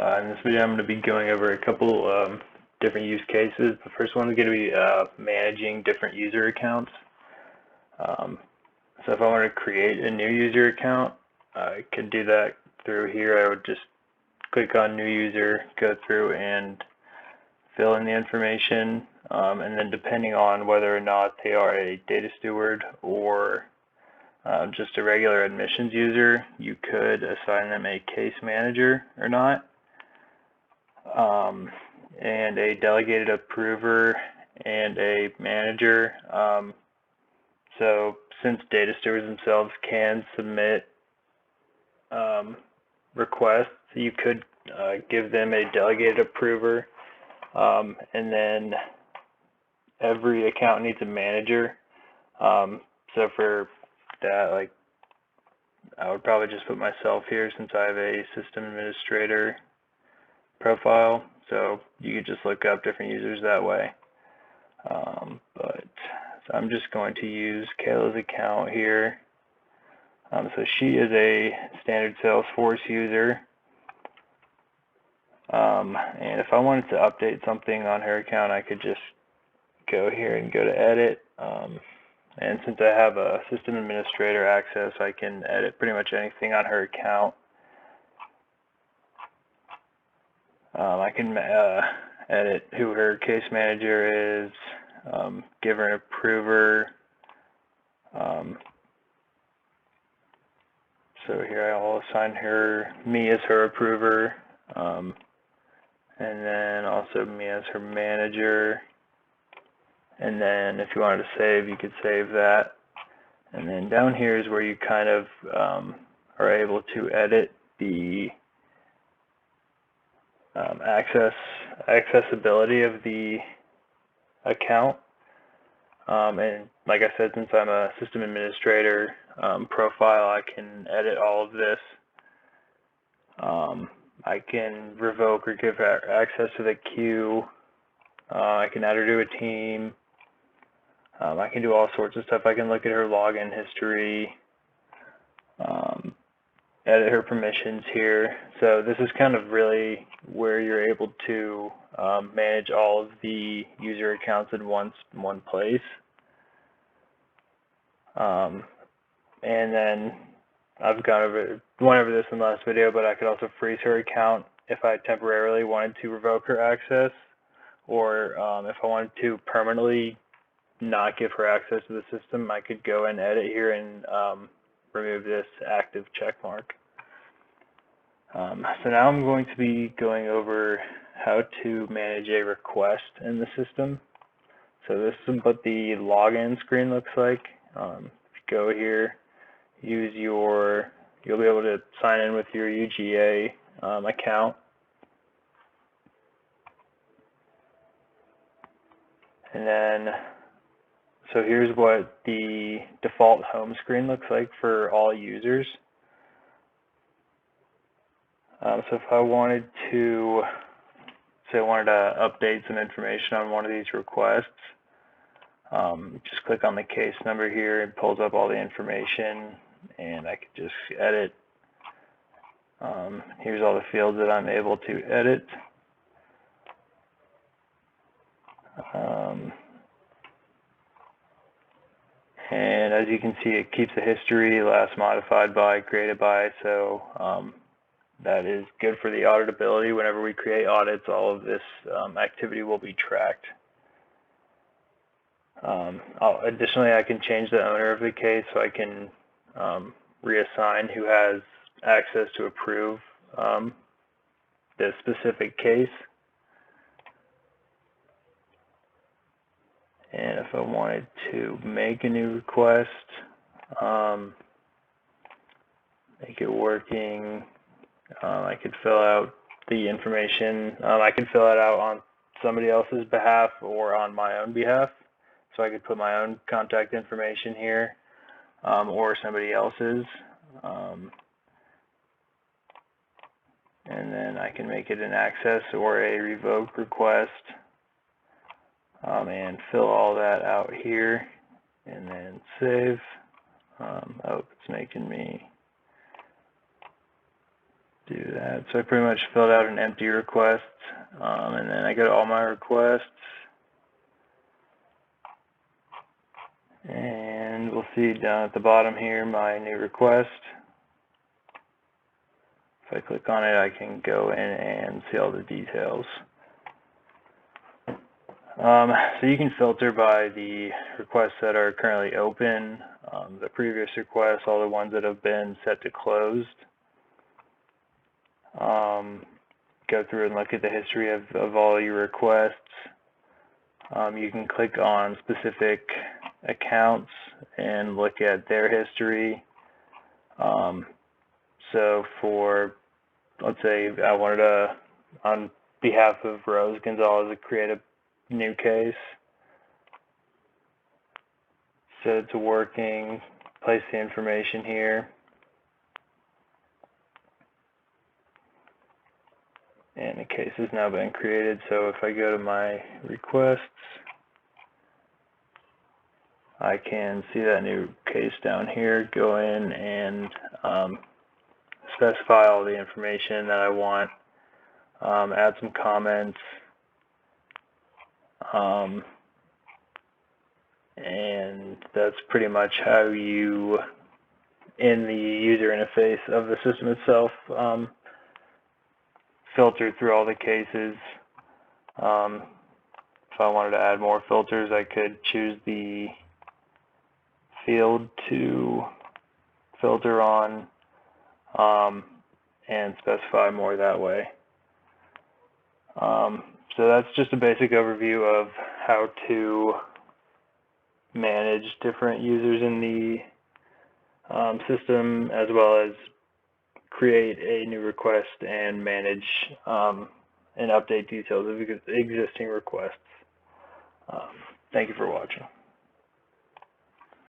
In this video, I'm going to be going over a couple different use cases. The first one is going to be managing different user accounts. So if I want to create a new user account, I could do that through here. I would just click on new user, go through and fill in the information, and then depending on whether or not they are a data steward or just a regular admissions user, you could assign them a case manager or not, and a delegated approver and a manager. So since data stewards themselves can submit requests, you could give them a delegated approver, and then every account needs a manager. So for that, I would probably just put myself here since I have a system administrator profile. So you could just look up different users that way. So I'm just going to use Kayla's account here. So she is a standard Salesforce user. And if I wanted to update something on her account, I could just go here and go to edit. And since I have a system administrator access, I can edit pretty much anything on her account. I can edit who her case manager is, give her an approver. So here I'll assign me as her approver, and then also me as her manager. And then if you wanted to save, you could save that. And then down here is where you kind of are able to edit the accessibility of the account. And like I said, since I'm a system administrator profile, I can edit all of this. I can revoke or give her access to the queue. I can add her to a team. I can do all sorts of stuff. I can look at her login history, edit her permissions here. So this is kind of really where you're able to manage all of the user accounts in one place. And then I've went over this in the last video, but I could also freeze her account if I temporarily wanted to revoke her access, or if I wanted to permanently not give her access to the system, I could go and edit here and remove this active check mark. So now I'm going to be going over how to manage a request in the system. So this is what the login screen looks like. If you go here, you'll be able to sign in with your UGA account. And then, so here's what the default home screen looks like for all users. So if I wanted to, say I wanted to update some information on one of these requests, just click on the case number here. It pulls up all the information, and I could just edit. Here's all the fields that I'm able to edit. And as you can see, it keeps the history, last modified by, created by, so that is good for the auditability. Whenever we create audits, all of this activity will be tracked. Additionally, I can change the owner of the case, so I can reassign who has access to approve this specific case. And if I wanted to make a new request, make it working, I could fill out the information. I could fill it out on somebody else's behalf or on my own behalf. So I could put my own contact information here, or somebody else's. And then I can make it an access or a revoke request. And fill all that out here, and then save. Oh, it's making me do that. So I pretty much filled out an empty request, and then I go to all my requests, and we'll see down at the bottom here my new request. If I click on it, I can go in and see all the details. So you can filter by the requests that are currently open, the previous requests, all the ones that have been set to closed. Go through and look at the history of all your requests. You can click on specific accounts and look at their history. So for, let's say I wanted to, on behalf of Rose Gonzalez, to create a new case. Set it to working, place the information here. And the case has now been created. So if I go to my requests, I can see that new case down here, go in and specify all the information that I want, add some comments, and that's pretty much how you, in the user interface of the system itself, filter through all the cases. If I wanted to add more filters, I could choose the field to filter on and specify more that way. So that's just a basic overview of how to manage different users in the system, as well as create a new request and manage and update details of existing requests. Thank you for watching.